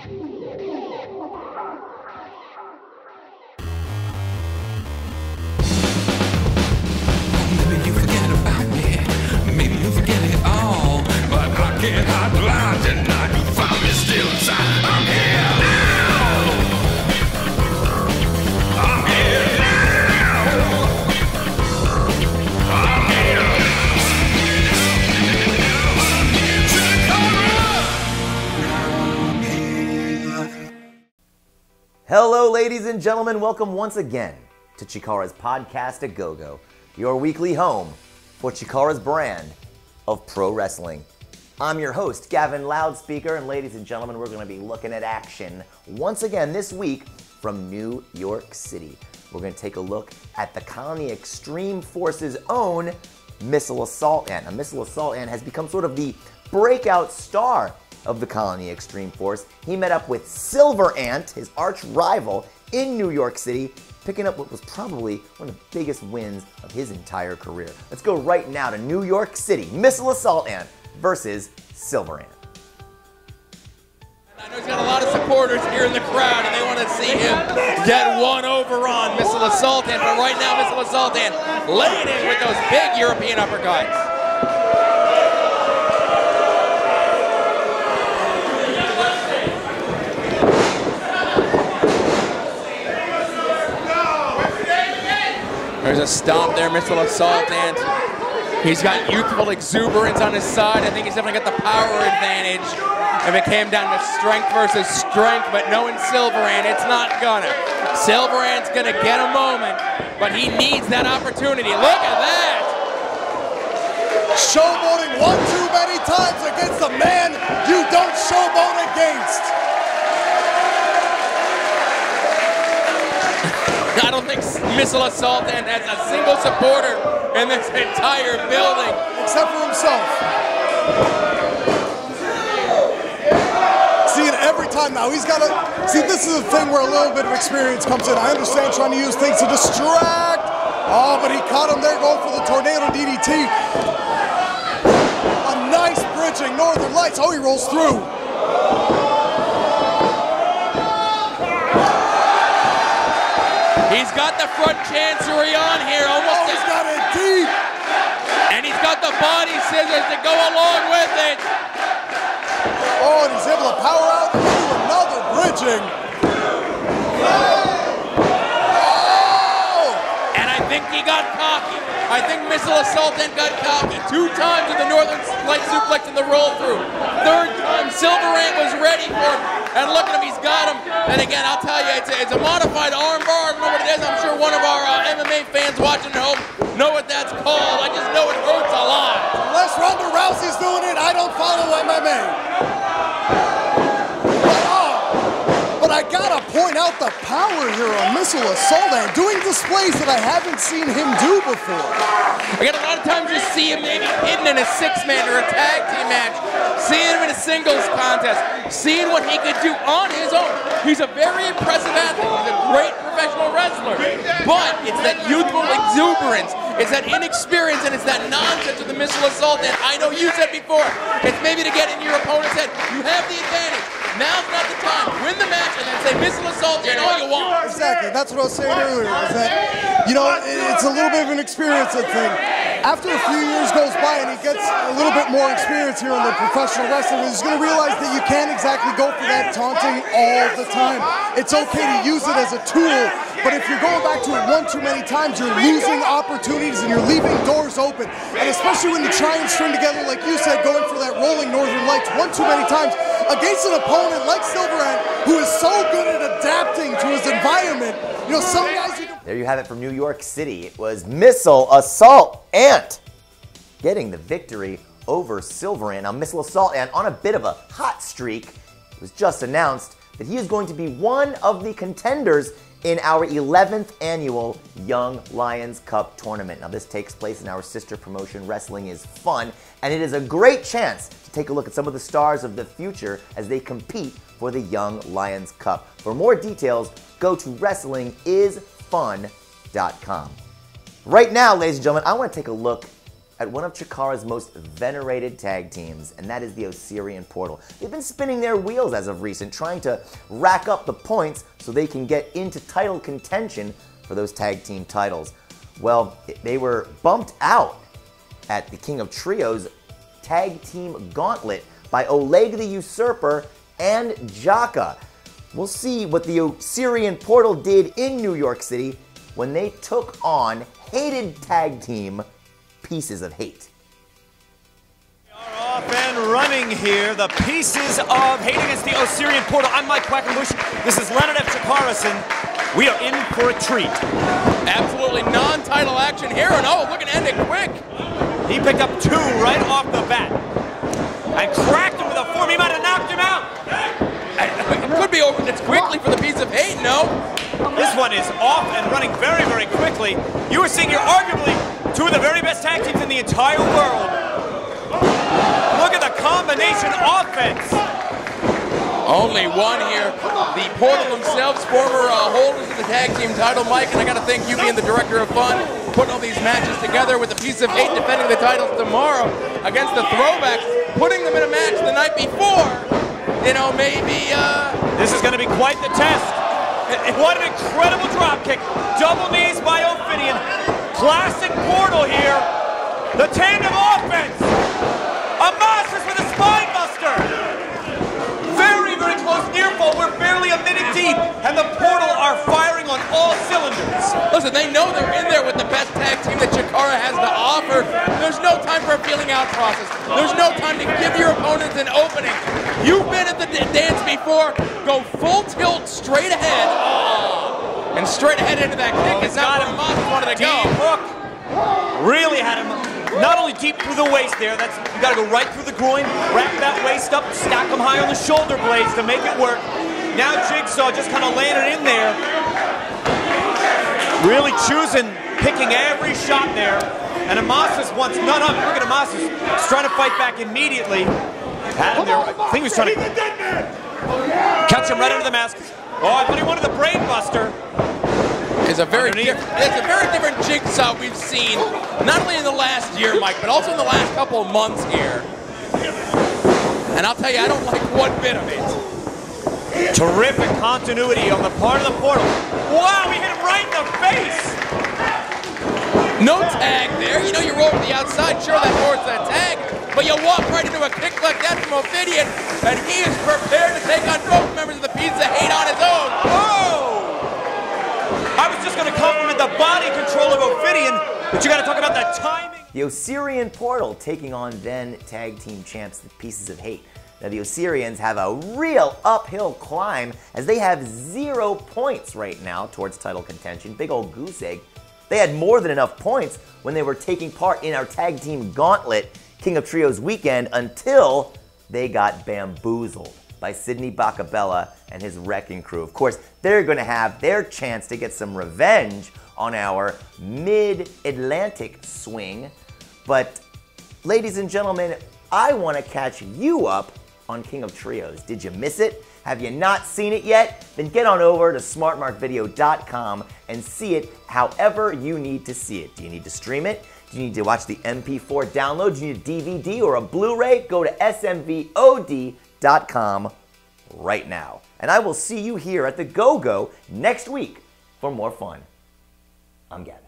Maybe you forget about me, maybe you forget it all, but I can't hide blind tonight. You find me still inside. I'm here now. I'm here now. I'm here. Hello, ladies and gentlemen. Welcome once again to Chikara's Podcast-A-Go-Go, your weekly home for Chikara's brand of pro wrestling. I'm your host, Gavin Loudspeaker, and ladies and gentlemen, we're going to be looking at action once again this week from New York City. We're going to take a look at the Colony Extreme Force's own Missile Assault Ant. Now, Missile Assault Ant has become sort of the breakout star of the Colony Extreme Force. He met up with Silver Ant, his arch rival, in New York City, picking up what was probably one of the biggest wins of his entire career. Let's go right now to New York City. Missile Assault Ant versus Silver Ant. I know he's got a lot of supporters here in the crowd, and they want to see him get one over on Missile Assault Ant. But right now, Missile Assault Ant laying in with those big European uppercuts. There's a stomp there, Missile Assault Ant. He's got youthful exuberance on his side. I think he's definitely got the power advantage if it came down to strength versus strength, but knowing Silver Ant, it's not gonna. Silver Ant's gonna get a moment, but he needs that opportunity. Look at that! Showboating one too many times against the man you don't showboat against. I don't think Missile Assault Ant has a single supporter in this entire building. Except for himself. See it every time now. He's got to... See, this is the thing where a little bit of experience comes in. I understand trying to use things to distract. Oh, but he caught him there going for the Tornado DDT. A nice bridging Northern Lights. Oh, he rolls through. He's got the front chancery on here, almost. Oh, he's got it deep. And he's got the body scissors to go along with it. Oh, and he's able to power out and do another bridging. Oh! And I think he got cocky. I think Missile Assault Ant got cocky. 2 times with the Northern Light suplex and the roll through. 3rd time, Silver Ant was ready for him. And look at him, he's got him. And again, I'll tell you, it's a modified arm bar. I don't know what it is. I'm sure one of our MMA fans watching at home know what that's called. I just know it hurts a lot. Unless Ronda Rousey's doing it, I don't follow MMA. But I gotta point out the power here on Missile Assault Ant, doing displays that I haven't seen him do before. Again, a lot of times you see him maybe hidden in a 6-man or a tag team match, seeing him in a singles contest, seeing what he could do on his own. He's a very impressive athlete. He's a great professional wrestler. But it's that youthful exuberance, it's that inexperience, and it's that nonsense with the Missile Assault Ant. I know you said before, it's maybe to get in your opponent's head. You have the advantage. Now's not the time. Win the match and then say Missile Assault Ant all you want. Exactly. That's what I was saying earlier. Is that, you know, it's a little bit of an experience thing. After a few years goes by and he gets a little bit more experience here in the professional wrestling, he's going to realize that you can't exactly go for that taunting all the time. It's okay to use it as a tool, but if you're going back to it one too many times, you're losing opportunities and you're leaving doors open. And especially when you try and string together, like you said, going for that rolling Northern Lights one too many times against an opponent like Silver Ant, who is so good at adapting to his environment. You know, some guys you can... There you have it from New York City. It was Missile Assault Ant getting the victory over Silver Ant. Now, Missile Assault Ant, on a bit of a hot streak, it was just announced that he is going to be one of the contenders in our 11th annual Young Lions Cup tournament. Now, this takes place in our sister promotion, Wrestling is Fun, and it is a great chance to take a look at some of the stars of the future as they compete for the Young Lions Cup. For more details, go to wrestlingisfun.com. Right now, ladies and gentlemen, I want to take a look at one of Chikara's most venerated tag teams, and that is the Osirian Portal. They've been spinning their wheels as of recent, trying to rack up the points so they can get into title contention for those tag team titles. Well, they were bumped out at the King of Trios tag team gauntlet by Oleg the Usurper and Jaka. We'll see what the Osirian Portal did in New York City when they took on hated tag team Pieces of Hate. We are off and running here. The Pieces of Hate against the Osirian Portal. I'm Mike Quackenbush. This is Leonard F. Chikara. We are in for a treat. Absolutely non-title action here, and oh, look at end it quick. He picked up 2 right off the bat and cracked him with a form. He might have knocked him out. It could be over this quickly for the Piece of Hate, no? This one is off and running very, very quickly. You are seeing here arguably 2 of the very best tag teams in the entire world. Look at the combination offense. Only one here. The Portal themselves, former holders of the tag team title, Mike, and I got to thank you being the director of fun, putting all these matches together with the Piece of Hate defending the titles tomorrow against the Throwbacks, putting them in a match the night before. You know, maybe, This is going to be quite the test. What an incredible drop kick. Double knees by Ophidian. Classic Portal here. The tandem offense. Amasis with a spine buster. Very, very close near fall. We're barely a minute deep, and the Portal are firing on all cylinders. listen, they know they're in there with the best tag team that Chikara has to offer. There's no time for a feeling out process. There's no time to give your opponents an opening. You've been at the dance before. Go full tilt straight ahead. Oh. And straight ahead into that kick is not where Moss wanted to go. Deep hook. Really had him not only deep through the waist there, you gotta go right through the groin, wrap that waist up, stack them high on the shoulder blades to make it work. Now Jigsaw just kind of landed in there. Really picking every shot there. And Amasis wants none of it. Look at Amasis. He's trying to fight back immediately. Had him there. I think he was trying to catch him right under the mask. Oh, I thought he wanted the brain buster. It's a very different Jigsaw we've seen, not only in the last year, Mike, but also in the last couple of months here. And I'll tell you, I don't like one bit of it. Terrific continuity on the part of the Portal. Wow, he hit him right in the face. No tag there. You know, you roll to the outside, sure, that warrants that tag, but you walk right into a kick like that from Ophidian, and he is prepared to take on both members of the Piece of Hate on his own. Oh! I was just going to compliment the body control of Ophidian, but you got to talk about that timing. The Osirian Portal taking on then tag team champs, the Pieces of Hate. Now the Osirians have a real uphill climb as they have 0 points right now towards title contention. Big old goose egg. They had more than enough points when they were taking part in our tag team gauntlet King of Trios weekend until they got bamboozled by Sidney Bacabella and his wrecking crew. Of course, they're going to have their chance to get some revenge on our mid-Atlantic swing. But, ladies and gentlemen, I want to catch you up on King of Trios. Did you miss it? Have you not seen it yet? Then get on over to smartmarkvideo.com and see it however you need to see it. Do you need to stream it? Do you need to watch the MP4 download? Do you need a DVD or a Blu-ray? Go to smvod.com right now. And I will see you here at the Go-Go next week for more fun. I'm Gavin.